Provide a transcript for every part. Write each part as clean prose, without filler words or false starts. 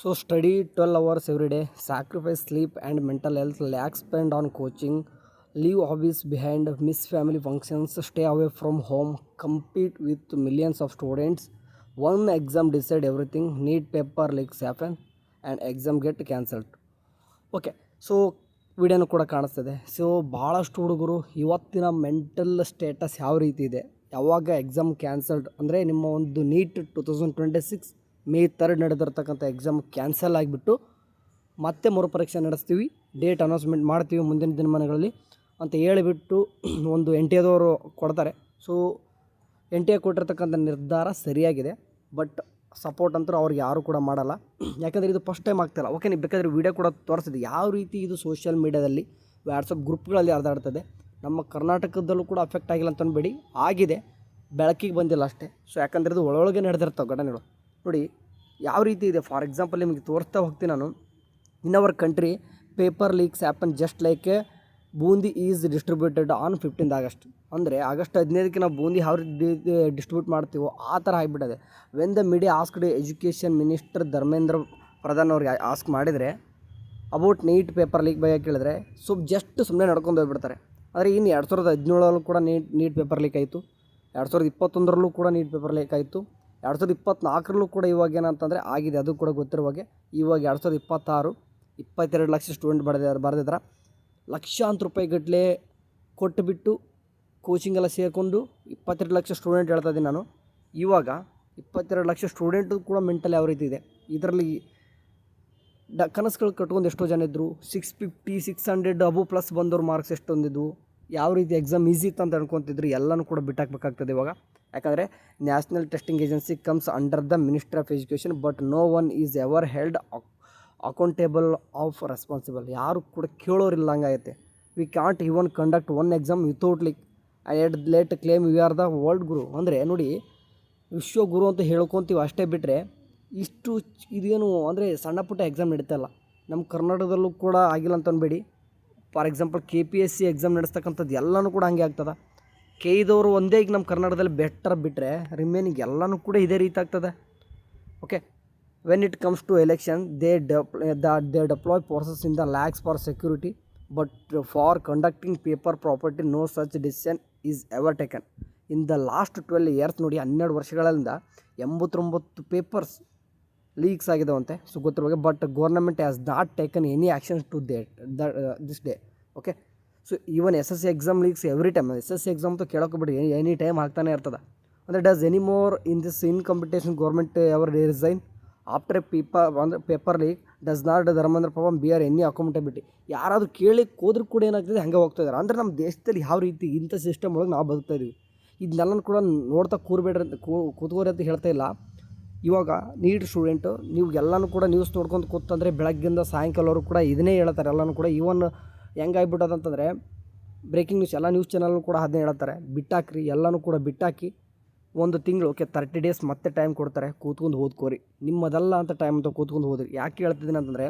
So study 12 hours every day, sacrifice sleep and mental health, lack spend on coaching, leave hobbies behind, miss family functions, stay away from home, compete with millions of students. One exam decide everything, need paper leaks happen and exam get cancelled. Okay so ವಿಡಿಯೋನು ಕೂಡ ಕಾಣಿಸ್ತಿದೆ. So ಭಾಳಷ್ಟು ಹುಡುಗರು ಇವತ್ತಿನ mental status ಯಾವ ರೀತಿ ಇದೆ, ಯಾವಾಗ ಎಕ್ಸಾಮ್ ಕ್ಯಾನ್ಸಲ್ಡ್ ಅಂದರೆ ನಿಮ್ಮ ಒಂದು ನೀಟ್ 2026 May 3 ನಡೆದಿರ್ತಕ್ಕಂಥ ಎಕ್ಸಾಮ್ ಕ್ಯಾನ್ಸಲ್ ಆಗಿಬಿಟ್ಟು ಮತ್ತೆ ಮರುಪರೀಕ್ಷೆ ನಡೆಸ್ತೀವಿ, ಡೇಟ್ ಅನೌನ್ಸ್ಮೆಂಟ್ ಮಾಡ್ತೀವಿ ಮುಂದಿನ ದಿನಮಾನಗಳಲ್ಲಿ ಅಂತ ಹೇಳಿಬಿಟ್ಟು ಒಂದು ಎನ್ ಟಿ ಎದವರು ಕೊಡ್ತಾರೆ. ಸೊ ಎನ್ ಟಿ ಎ ಕೊಟ್ಟಿರ್ತಕ್ಕಂಥ ನಿರ್ಧಾರ ಸರಿಯಾಗಿದೆ, ಬಟ್ ಸಪೋರ್ಟ್ ಅಂತೂ ಅವ್ರಿಗೆ ಯಾರು ಕೂಡ ಮಾಡಲ್ಲ. ಯಾಕಂದರೆ ಇದು ಫಸ್ಟ್ ಟೈಮ್ ಆಗ್ತಾಯಿಲ್ಲ. ಓಕೆ, ನೀವು ಬೇಕಾದರೆ ವೀಡಿಯೋ ಕೂಡ ತೋರಿಸಿದೆ ಯಾವ ರೀತಿ ಇದು ಸೋಷಿಯಲ್ ಮೀಡ್ಯಾದಲ್ಲಿ ವಾಟ್ಸಪ್ ಗ್ರೂಪ್ಗಳಲ್ಲಿ ಹರಿದಾಡ್ತದೆ. ನಮ್ಮ ಕರ್ನಾಟಕದಲ್ಲೂ ಕೂಡ ಅಫೆಕ್ಟ್ ಆಗಿಲ್ಲ ಅಂತ ಅನ್ಬೇಡಿ, ಆಗಿದೆ, ಬೆಳಕಿಗೆ ಬಂದಿಲ್ಲ ಅಷ್ಟೇ. ಸೊ ಯಾಕಂದರೆ ಇದು ಒಳಗೆ ನಡೆದಿರ್ತಾವೆ ಘಟನೆಗಳು. ನೋಡಿ ಯಾವ ರೀತಿ ಇದೆ. ಫಾರ್ ಎಕ್ಸಾಂಪಲ್ ನಿಮಗೆ ತೋರಿಸ್ತಾ ಹೋಗ್ತೀನಿ ನಾನು. In our country paper leaks happen just like a boondi is distributed on 15 August. ಅಂದರೆ ಆಗಸ್ಟ್ 15ಕ್ಕೆ ನಾವು ಬೂಂದಿ ಯಾವ ರೀತಿ ಡಿಸ್ಟ್ರಿಬ್ಯೂಟ್ ಮಾಡ್ತೀವೋ ಆ ಥರ ಆಗಿಬಿಟ್ಟದೆ. When the media asked education minister Dharmendra Pradhan ಅವ್ರಿಗೆ ಆಸ್ಕ್ ಮಾಡಿದರೆ ಅಬೌಟ್ ನೀಟ್ ಪೇಪರ್ ಲೀಕ್ ಬಗ್ಗೆ ಕೇಳಿದ್ರೆ ಜಸ್ಟ್ ಸುಮ್ಮನೆ ನಡ್ಕೊಂಡು ಹೋಗ್ಬಿಡ್ತಾರೆ. ಆದರೆ ಇನ್ನು 2017 ಕೂಡ ನೀಟ್ ಪೇಪರ್ ಲೀಕ್ ಆಯಿತು, 2021 ಕೂಡ ನೀಟ್ ಪೇಪರ್ ಲೀಕ್ ಆಯಿತು, 2024 ಕೂಡ ಇವಾಗ ಏನಂತಂದರೆ ಆಗಿದೆ, ಅದು ಕೂಡ ಗೊತ್ತಿರುವಾಗೆ. ಇವಾಗ 2026 22 ಲಕ್ಷ ಸ್ಟೂಡೆಂಟ್ ಬರೆದಿದ್ದಾರೆ. ಲಕ್ಷಾಂತರ ರೂಪಾಯಿ ಗಟ್ಟಲೆ ಕೊಟ್ಟುಬಿಟ್ಟು ಕೋಚಿಂಗೆಲ್ಲ ಸೇರಿಕೊಂಡು 22 ಲಕ್ಷ ಸ್ಟೂಡೆಂಟ್ ಹೇಳ್ತಾ ಇದ್ದೀನಿ ನಾನು. ಇವಾಗ 22 ಲಕ್ಷ ಸ್ಟೂಡೆಂಟು ಕೂಡ ಮೆಂಟಲ್ ಯಾವ ರೀತಿ ಇದೆ. ಇದರಲ್ಲಿ ಕನಸುಗಳು ಕಟ್ಕೊಂಡು ಎಷ್ಟೋ ಜನ ಇದ್ದರು. 650 600 ಅಬು ಪ್ಲಸ್ ಬಂದವ್ರು ಮಾರ್ಕ್ಸ್ ಎಷ್ಟೊಂದಿದ್ವು, ಯಾವ ರೀತಿ ಎಕ್ಸಾಮ್ ಈಸಿ ಇತ್ತು ಅಂತ ಅನ್ಕೊತಿದ್ರು, ಎಲ್ಲನೂ ಕೂಡ ಬಿಟ್ಟಾಕಬೇಕಾಗ್ತದೆ ಇವಾಗ. ಯಾಕಂದರೆ national testing agency comes under the ministry of education, but no one is ever held accountable of responsible. ಯಾರು ಕೂಡ ಕೇಳೋರಿಲ್ಲ ಹಂಗಾಗೈತೆ. We can't even conduct one exam without leak and let claim we are the world guru. ಅಂದರೆ ನೋಡಿ, ವಿಶ್ವ ಗುರು ಅಂತ ಹೇಳ್ಕೊತೀವಿ ಅಷ್ಟೇ, ಬಿಟ್ಟರೆ ಇಷ್ಟು ಇದೇನು ಅಂದರೆ ಸಣ್ಣ ಪುಟ್ಟ ಎಕ್ಸಾಮ್ ನಡೀತಾ ಇಲ್ಲ. ನಮ್ಮ ಕರ್ನಾಟಕದಲ್ಲೂ ಕೂಡ ಆಗಿಲ್ಲ ಅಂತ ಅನ್ಬೇಡಿ. ಫಾರ್ ಎಕ್ಸಾಂಪಲ್ KPSC ಎಕ್ಸಾಮ್ ನಡೆಸ್ತಕ್ಕಂಥದ್ದು ಎಲ್ಲನೂ ಕೂಡ ಹಂಗೆ ಆಗ್ತದೆ. ಕೆದವರು ಒಂದೇ ಈಗ ನಮ್ಮ ಕರ್ನಾಟಕದಲ್ಲಿ ಬೆಟರ್ ಬಿಟ್ಟರೆ ರಿಮೇನಿಂಗ್ ಎಲ್ಲನೂ ಕೂಡ ಇದೇ ರೀತಿ ಆಗ್ತದೆ. Okay, when it comes to election they deploy forces in the lakhs for security, but for conducting paper property no such decision is ever taken in the last 12 years. ನೋಡಿ, 12 ವರ್ಷಗಳಿಂದ 89 ಪೇಪರ್ಸ್ ಲೀಕ್ಸ್ ಆಗಿದಾವಂತೆ. So ಗೊತ್ತಿರುವಾಗ, but government has not taken any actions to this day. Okay, so even SSC exam leaks every time. SSC exam ಅಂತೂ ಕೇಳೋಕೆ any time ಆಗ್ತಾನೆ ಇರ್ತದೆ. ಅಂದರೆ does any more in this in competition government ever resign after paper leak does not Dharmendra Pradhan beer any accountability. ಯಾರಾದರೂ ಕೇಳಿ ಹೋದ್ರೂ ಕೂಡ ಏನಾಗ್ತದೆ, ಹಂಗೆ ಹೋಗ್ತಾ ಇದ್ದಾರೆ. ಅಂದರೆ ನಮ್ಮ ದೇಶದಲ್ಲಿ ಯಾವ ರೀತಿ ಇಂಥ ಸಿಸ್ಟಮ್ ಒಳಗೆ ನಾವು ಬದುಕ್ತಾ ಇದೀವಿ, ಇದನ್ನೆಲ್ಲನೂ ಕೂಡ ನೋಡ್ತಾ ಕೂರಬೇಡ್ರಿ ಅಂತ ಕೂತ್ಕೋರಿ ಅಂತ ಹೇಳ್ತಾ ಇಲ್ಲ. ಇವಾಗ ನೀಟ್ ಸ್ಟೂಡೆಂಟು ನೀವು ಎಲ್ಲನೂ ಕೂಡ ನ್ಯೂಸ್ ನೋಡ್ಕೊಂಡು ಕೂತಂದರೆ ಬೆಳಗ್ಗಿಂದ ಸಾಯಂಕಾಲವರು ಕೂಡ ಇದನ್ನೇ ಹೇಳ್ತಾರೆ. ಎಲ್ಲನೂ ಕೂಡ ಈವನ್ ಹೆಂಗಾಗ್ಬಿಟ್ಟದಂತಂದರೆ ಬ್ರೇಕಿಂಗ್ ನ್ಯೂಸ್ ಎಲ್ಲ ನ್ಯೂಸ್ ಚಾನಲ್ ಕೂಡ ಅದನ್ನೇ ಹೇಳ್ತಾರೆ, ಬಿಟ್ಟಾಕ್ರಿ, ಎಲ್ಲನೂ ಕೂಡ ಬಿಟ್ಟಾಕಿ 1 ತಿಂಗಳು, ಓಕೆ 30 days ಮತ್ತೆ ಟೈಮ್ ಕೊಡ್ತಾರೆ, ಕೂತ್ಕೊಂಡು ಓದ್ಕೋರಿ, ನಿಮ್ಮದಲ್ಲ ಅಂತ ಟೈಮ್ ಅಂತ ಕೂತ್ಕೊಂಡು ಹೋದ್ರಿ. ಯಾಕೆ ಹೇಳ್ತಿದ್ದೀನಿ ಅಂತಂದರೆ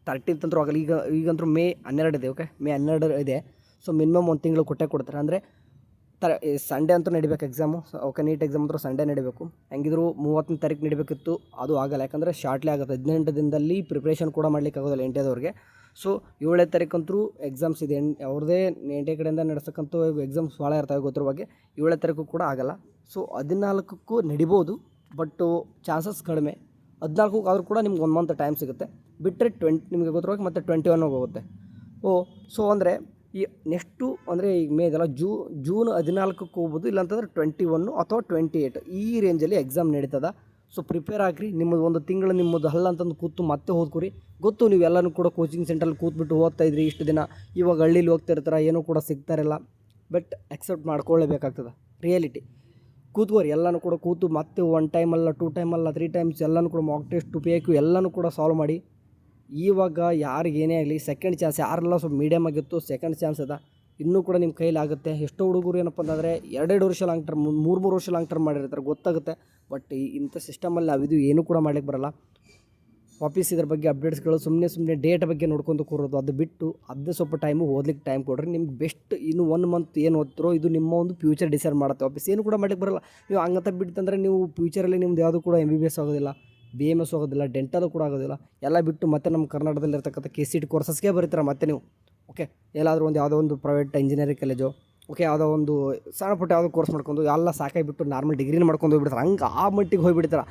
13th ಅಂತರೂ ಆಗಲ್ಲ, ಈಗಂತರೂ May 12 ಇದೆ. ಓಕೆ, May 12 ಇದೆ. ಸೊ ಮಿನಿಮಮ್ 1 ತಿಂಗಳು ಕೊಡ್ತಾರೆ. ಅಂದರೆ ಸಂಡೇ ಅಂತೂ ನಡಿಬೇಕು ಎಕ್ಸಾಮು. ಓಕೆ, ನೀಟ್ ಎಕ್ಸಾಮ್ ಅಂತೂ ಸಂಡೇ ನಡಿಬೇಕು. ಹೆಂಗಿದ್ರು 30ನೇ ತಾರೀಕು ನಡಿಬೇಕಿತ್ತು, ಅದು ಆಗಲ್ಲ. ಯಾಕಂದರೆ ಶಾರ್ಟ್ಲಿ ಆಗುತ್ತೆ. 18 ದಿನದಲ್ಲಿ ಪ್ರಿಪ್ರೇಷನ್ ಕೂಡ ಮಾಡಲಿಕ್ಕೆ ಆಗೋದಿಲ್ಲ NTA ಸೊ 7ನೇ ತಾರೀಕಂತೂ ಎಕ್ಸಾಮ್ಸ್ ಇದೆ. ಅವ್ರದ್ದೇ NTA ಕಡೆಯಿಂದ ನಡೆಸ್ತಕ್ಕಂಥ ಎಕ್ಸಾಮ್ಸ್ ಭಾಳ ಇರ್ತವೆ ಗೊತ್ತಿರೋ ಬಗ್ಗೆ. 7ನೇ ತಾರೀಕು ಕೂಡ ಆಗಲ್ಲ. ಸೊ 14ಕ್ಕೂ ನಡಿಬೋದು, ಬಟ್ಟು ಚಾನ್ಸಸ್ ಕಡಿಮೆ. 14ಕ್ಕೂ ಆದರೂ ಕೂಡ ನಿಮ್ಗೆ 1 ಮಂತ್ ಟೈಮ್ ಸಿಗುತ್ತೆ. ಬಿಟ್ಟರೆ ನಿಮಗೆ ಗೊತ್ತಿರುವಾಗ ಮತ್ತೆ 21 ಹೋಗುತ್ತೆ. ಸೊ ಅಂದರೆ ಈ ನೆಕ್ಸ್ಟು ಅಂದರೆ ಈಗ ಮೇ ಇದೆಲ್ಲ ಜೂನ್ 14ಕ್ಕೆ ಹೋಗ್ಬೋದು, ಇಲ್ಲಾಂತಂದರೆ 21 ಅಥವಾ 28 ಈ ರೇಂಜಲ್ಲಿ ಎಕ್ಸಾಮ್ ನಡೀತದ. ಸೊ ಪ್ರಿಪೇರ್ ಆಗಿರಿ. ನಿಮ್ಮದು 1 ತಿಂಗಳು ನಿಮ್ಮದು ಹಲ್ಲ ಅಂತಂದು ಕೂತು ಮತ್ತೆ ಓದ್ಕೊರಿ. ಗೊತ್ತು ನೀವೆಲ್ಲನೂ ಕೂಡ ಕೋಚಿಂಗ್ ಸೆಂಟ್ರಲ್ಲಿ ಕೂತ್ಬಿಟ್ಟು ಓದ್ತಾಯಿದ್ರಿ ಇಷ್ಟು ದಿನ, ಇವಾಗ ಹಳ್ಳೀಲಿ ಹೋಗ್ತಿರ್ತಾರೆ, ಏನೂ ಕೂಡ ಸಿಗ್ತಾರಿಲ್ಲ. ಬಟ್ ಅಕ್ಸೆಪ್ಟ್ ಮಾಡ್ಕೊಳ್ಳೇಬೇಕಾಗ್ತದೆ ರಿಯಾಲಿಟಿ. ಕೂತ್ಕೋರಿ, ಎಲ್ಲನೂ ಕೂಡ ಕೂತು ಮತ್ತೆ 1 ಟೈಮಲ್ಲ 2 ಟೈಮಲ್ಲ 3 ಟೈಮ್ಸ್ ಎಲ್ಲನೂ ಕೂಡ ಮಾಕ್ ಟೆಸ್ಟ್ PIQ ಎಲ್ಲನೂ ಕೂಡ ಸಾಲ್ವ್ ಮಾಡಿ. ಇವಾಗ ಯಾರಿಗೇನೇ ಆಗಲಿ ಸೆಕೆಂಡ್ ಚಾನ್ಸ್, ಯಾರೆಲ್ಲ ಸ್ವಲ್ಪ ಮೀಡಿಯಮ್ ಆಗಿತ್ತು ಸೆಕೆಂಡ್ ಚಾನ್ಸ್ ಅದ, ಇನ್ನೂ ಕೂಡ ನಿಮ್ಮ ಕೈಲಾಗುತ್ತೆ. ಎಷ್ಟೋ ಹುಡುಗರು ಏನಪ್ಪ ಅಂತಂದರೆ 2 ವರ್ಷ ಲಾಂಗ್ ಟರ್ಮ್ 3 ವರ್ಷ ಲಾಂಗ್ ಟರ್ಮ್ ಮಾಡಿರ್ತಾರೆ, ಗೊತ್ತಾಗುತ್ತೆ. ಬಟ್ ಇಂಥ ಸಿಸ್ಟಮಲ್ಲಿ ನಾವಿದು ಏನೂ ಕೂಡ ಮಾಡ್ಲಿಕ್ಕೆ ಬರೋಲ್ಲ. ವಾಪಸ್ ಇದ್ರ ಬಗ್ಗೆ ಅಪ್ಡೇಟ್ಸ್ಗಳು ಸುಮ್ಮನೆ ಡೇಟ್ ಬಗ್ಗೆ ನೋಡ್ಕೊಂಡು ಕೂರೋದು, ಅದು ಬಿಟ್ಟು ಅದೇ ಸ್ವಲ್ಪ ಓದ್ಲಿಕ್ಕೆ ಟೈಮ್ ಕೊಡ್ರಿ. ನಿಮ್ಗೆ ಬೆಸ್ಟ್ ಇನ್ನು 1 ಮಂತ್ ಏನು ಓದ್ತಿರೋ ಇದು ನಿಮ್ಮ ಒಂದು ಫ್ಯೂಚರ್ ಡಿಸೈಡ್ ಮಾಡುತ್ತೆ. ವಾಪಸ್ ಏನು ಕೂಡ ಮಾಡ್ಲಿಕ್ಕೆ ಬರೋಲ್ಲ. ನೀವು ಹಂಗಂತ ಬಿಟ್ಟಂದರೆ ನೀವು ಫ್ಯೂಚರಲ್ಲಿ ನಿಮ್ದು ಯಾವುದೂ ಕೂಡ MBBS ಆಗೋದಿಲ್ಲ, BMS ಹೋಗೋದಿಲ್ಲ, ಡೆಂಟಲು ಕೂಡ ಆಗೋದಿಲ್ಲ. ಎಲ್ಲ ಬಿಟ್ಟು ಮತ್ತೆ ನಮ್ಮ ಕರ್ನಾಟಕದಲ್ಲಿರ್ತಕ್ಕಂಥ KCET ಕೋರ್ಸಸ್ಗೆ ಬರೀತೀರ ಮತ್ತೆ ನೀವು. ಓಕೆ, ಎಲ್ಲಾದರೂ ಒಂದು ಯಾವುದೋ ಒಂದು ಪ್ರೈವೇಟ್ ಇಂಜಿನಿಯರಿಂಗ್ ಕಾಲೇಜು, ಓಕೆ, ಯಾವುದೋ ಒಂದು ಸಣ್ಣ ಪುಟ್ಟ ಯಾವುದೋ ಕೋರ್ಸ್ ಮಾಡ್ಕೊಂಡು ಎಲ್ಲ ಸಾಕಾಗಿಬಿಟ್ಟು ನಾರ್ಮಲ್ ಡಿಗ್ರಿನ ಮಾಡ್ಕೊಂಡು ಹೋಗ್ಬಿಡ್ತಾರೆ. ಹಂಗೆ ಆ ಮಟ್ಟಿಗೆ ಹೋಗಿಬಿಡ್ತಾರೆ.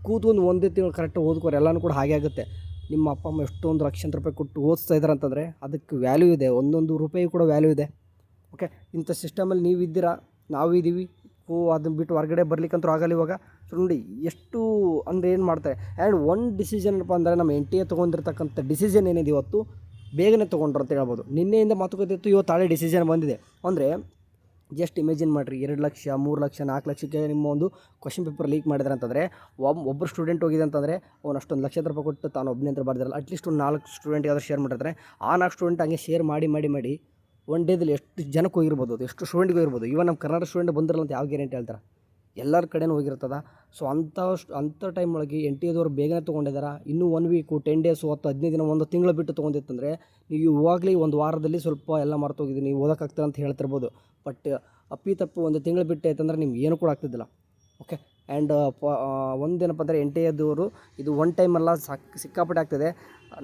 ಕೂತ್ಕೊಂಡು ಒಂದೇ ತಿಂಗಳು ಕರೆಕ್ಟಾಗಿ ಓದ್ಕೋರು, ಎಲ್ಲನೂ ಕೂಡ ಹಾಗೆ ಆಗುತ್ತೆ. ನಿಮ್ಮ ಅಪ್ಪ ಅಮ್ಮ ಎಷ್ಟೊಂದು ಲಕ್ಷಾಂತರ ರೂಪಾಯಿ ಕೊಟ್ಟು ಓದಿಸ್ತಾ ಇದ್ದಾರೆ ಅಂತಂದರೆ ಅದಕ್ಕೆ ವ್ಯಾಲ್ಯೂ ಇದೆ, ಒಂದೊಂದು ರೂಪಾಯಿ ಕೂಡ ವ್ಯಾಲ್ಯೂ ಇದೆ. ಓಕೆ, ಇಂಥ ಸಿಸ್ಟಮಲ್ಲಿ ನೀವು ಇದ್ದೀರಾ, ನಾವು ಇದ್ದೀವಿ. ಅದನ್ನ ಬಿಟ್ಟು ಹೊರಗಡೆ ಬರ್ಲಿಕ್ಕಂತೂ ಆಗಲ್ಲ ಇವಾಗ. ಸೊ ನೋಡಿ ಎಷ್ಟು ಅಂದರೆ ಏನು ಮಾಡ್ತಾರೆ. ಆ್ಯಂಡ್ ಒಂದು ಡಿಸಿಷನ್ ಏನಪ್ಪ ಅಂದರೆ ನಮ್ಮ NTA ತೊಗೊಂಡಿರ್ತಕ್ಕಂಥ ಡಿಸಿಷನ್ ಏನಿದೆ ಇವತ್ತು ಬೇಗನೆ ತೊಗೊಂಡ್ರು ಅಂತ ಹೇಳ್ಬೋದು. ನಿನ್ನೆಯಿಂದ ಮಾತುಕತೆ ಇತ್ತು, ಇವತ್ತು ಹಳೆ ಡಿಸಿಷನ್ ಬಂದಿದೆ. ಅಂದರೆ ಜಸ್ಟ್ ಇಮೇಜಿನ್ ಮಾಡಿರಿ, 2 ಲಕ್ಷ 3 ಲಕ್ಷ 4 ಲಕ್ಷಕ್ಕೆ ನಿಮ್ಮ ಒಂದು ಕ್ವಶನ್ ಪೇಪರ್ ಲೀಕ್ ಮಾಡಿದ್ರೆ ಅಂತಂದರೆ ಒಬ್ಬರು ಸ್ಟೂಡೆಂಟ್ ಹೋಗಿದೆ ಅಂತಂದರೆ ಅವ್ನು ಅಷ್ಟೊಂದು ಲಕ್ಷಾಂತರ ರೂಪಾಯಿ ಕೊಟ್ಟು ತಾನು ಒಬ್ಬನೇ ಅಂತ ಬರ್ದಿರಲ್ಲ. ಅಟ್ಲೀಸ್ಟ್ ಒಂದು 4 ಸ್ಟೂಡೆಂಟ್ಗೆ ಆದರೂ ಶೇರ್ ಮಾಡಿರ್ತಾರೆ. ಆ 4 ಸ್ಟೂಡೆಂಟ್ ಹಂಗೆ ಶೇರ್ ಮಾಡಿ ಒನ್ ಡೇದಲ್ಲಿ ಎಷ್ಟು ಜನಕ್ಕೆ ಹೋಗಿರ್ಬೋದು, ಅದು ಎಷ್ಟು ಸ್ಟೂಡೆಂಟ್ಗೆ ಹೋಗಿರ್ಬೋದು. ಇವನ್ ನಮ್ಮ ಕರ್ನಾಟಕ ಸ್ಟೂಡೆಂಟ್ ಬಂದಿರಲ್ಲ ಅಂತ ಯಾವ ಗ್ಯಾರಂಟಿ ಹೇಳ್ತಾರೆ, ಎಲ್ಲರ ಕಡೆನೂ ಹೋಗಿರ್ತದ. ಸೊ ಅಂಥ ಟೈಮ್ ಒಳಗೆ NTA ಬೇಗನೆ ತೊಗೊಂಡಿದ್ದಾರೆ. ಇನ್ನೂ 1 ವೀಕು 10 ಡೇಸು 10-15 ದಿನ, ಒಂದು ತಿಂಗಳು ಬಿಟ್ಟು ತೊಗೊಂಡಿತ್ತಂದರೆ ನೀವು ಇವಾಗಲೇ ಒಂದು ವಾರದಲ್ಲಿ ಸ್ವಲ್ಪ ಎಲ್ಲ ಮರ್ತೋಗಿದ್ದೀನಿ, ನೀವು ಓದೋಕ್ಕಾಗ್ತದೆ ಅಂತ ಹೇಳ್ತಿರ್ಬೋದು. ಬಟ್ ಅಪ್ಪಿತಪ್ಪು ಒಂದು ತಿಂಗಳು ಬಿಟ್ಟು ಆಯ್ತಂದ್ರೆ ನಿಮ್ಗೆ ಏನು ಕೂಡ ಆಗ್ತಿದ್ದಿಲ್ಲ. ಓಕೆ, ಆ್ಯಂಡ್ ಒಂದೇನಪ್ಪ ಅಂದರೆ NTA ಇದು ಒನ್ ಟೈಮಲ್ಲ, ಸಿಕ್ಕಾಪಟ್ಟೆ ಆಗ್ತದೆ.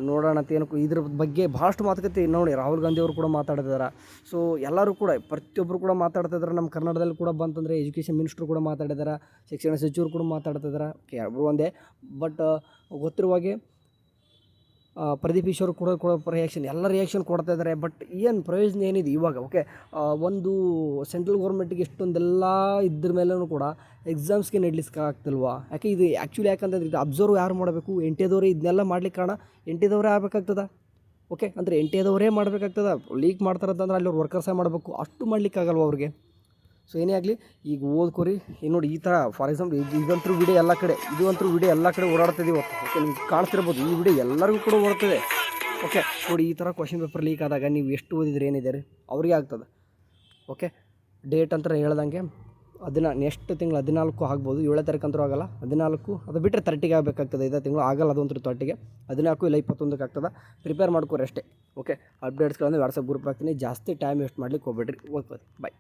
ನೋಡೋಣ ಅಂತ ಏನಕ್ಕೂ ಇದ್ರ ಬಗ್ಗೆ ಭಾಳಷ್ಟು ಮಾತುಕತೆ ನೋಡಿ. ರಾಹುಲ್ ಗಾಂಧಿ ಅವರು ಕೂಡ ಮಾತಾಡ್ತಿದ್ದಾರೆ. ಸೊ ಎಲ್ಲರೂ ಕೂಡ ಪ್ರತಿಯೊಬ್ಬರು ಕೂಡ ಮಾತಾಡ್ತಿದ್ದಾರೆ. ನಮ್ಮ ಕರ್ನಾಟಕದಲ್ಲಿ ಕೂಡ ಬಂತಂದರೆ ಎಜುಕೇಷನ್ ಮಿನಿಸ್ಟ್ರು ಕೂಡ ಮಾತಾಡಿದ್ದಾರೆ, ಶಿಕ್ಷಣ ಸಚಿವರು ಕೂಡ ಮಾತಾಡ್ತಿದ್ದಾರೆ. ಎಲ್ಲರೂ ಒಂದೇ. ಬಟ್ ಗೊತ್ತಿರುವ ಹಾಗೆ ಪ್ರದೀಪ್ ಈಶ್ವರ್ ಕೂಡ ರಿಯಾಕ್ಷನ್, ಎಲ್ಲ ರಿಯಾಕ್ಷನ್ ಕೊಡ್ತಾ ಇದ್ದಾರೆ. ಬಟ್ ಏನು ಪ್ರಯೋಜನ ಏನಿದೆ ಇವಾಗ? ಓಕೆ, ಒಂದು ಸೆಂಟ್ರಲ್ ಗೌರ್ಮೆಂಟಿಗೆ ಎಷ್ಟೊಂದೆಲ್ಲ ಇದ್ರ ಮೇಲೂ ಕೂಡ ಎಕ್ಸಾಮ್ಸ್ಗೆ ನಡಲಿಸ್ಕಾಗ್ತಿಲ್ವಾ? ಯಾಕೆ ಇದು ಆ್ಯಕ್ಚುಲಿ ಯಾಕಂತಂದ್ರೆ ಇದು ಅಬ್ಸರ್ವ್ ಯಾರು ಮಾಡಬೇಕು? NTA ಇದನ್ನೆಲ್ಲ ಮಾಡ್ಲಿಕ್ಕೆ ಕಾರಣ NTA ಆಗಬೇಕಾಗ್ತದ. ಓಕೆ, ಅಂದರೆ NTA ಮಾಡಬೇಕಾಗ್ತದ. ಲೀಕ್ ಮಾಡ್ತಾರಂತಂದ್ರೆ ಅಲ್ಲಿ ಅವ್ರು ವರ್ಕರ್ಸೇ ಮಾಡಬೇಕು, ಅಷ್ಟು ಮಾಡ್ಲಿಕ್ಕಾಗಲ್ವ ಅವ್ರಿಗೆ? ಸೊ ಏನೇ ಆಗಲಿ, ಈಗ ಓದ್ಕೋರಿ. ಈಗ ನೋಡಿ ಈ ಥರ ಫಾರ್ ಎಕ್ಸಾಂಪಲ್ ಇದಂತೂ ವಿಡಿಯೋ ಎಲ್ಲ ಕಡೆ, ವಿಡಿಯೋ ಎಲ್ಲ ಕಡೆ ಓಡಾಡ್ತಿದ್ದೀವಿ ಇವತ್ತು. ಓಕೆ, ನಿಮ್ಗೆ ಕಾಣ್ತಿರ್ಬೋದು, ಈ ವಿಡಿಯೋ ಎಲ್ಲರಿಗೂ ಕೂಡ ಓಡ್ತದೆ. ಓಕೆ, ನೋಡಿ ಈ ಥರ ಕ್ವಶನ್ ಪೇಪರ್ ಲೀಕ್ ಆದಾಗ ನೀವು ಎಷ್ಟು ಓದಿದ್ರೆ ಏನಿದೆ ರೀ ಅವ್ರಿಗೆ ಆಗ್ತದೆ. ಓಕೆ, ಡೇಟ್ ಅಂತ ಹೇಳ್ದಂಗೆ ನೆಕ್ಸ್ಟ್ ತಿಂಗಳು 14 ಆಗ್ಬೋದು, 7ನೇ ತಾರೀಕು ಅಂತೂ ಆಗಲ್ಲ, 14 ಅದು ಬಿಟ್ಟರೆ 30ಗೆ ಆಗಬೇಕಾಗ್ತದೆ. ಇದೇ ತಿಂಗಳು ಆಗಲ್ಲ, ಅದಂತೂ 30ಗೆ, 14 ಇಲ್ಲ 21ಕ್ಕೆ ಆಗ್ತದೆ. ಪ್ರಿಪೇರ್ ಮಾಡ್ಕೋರಿ ಅಷ್ಟೇ. ಓಕೆ, ಅಪ್ಡೇಟ್ಸ್ಗಳನ್ನು ವಾಟ್ಸಪ್ ಗ್ರೂಪ್ ಹಾಕ್ತೀನಿ. ಜಾಸ್ತಿ ಟೈಮ್ ವೇಸ್ಟ್ ಮಾಡ್ಲಿಕ್ಕೆ ಹೋಗ್ಬೇಡ್ರಿ, ಓದ್ಬೋದು. ಬಾಯ್.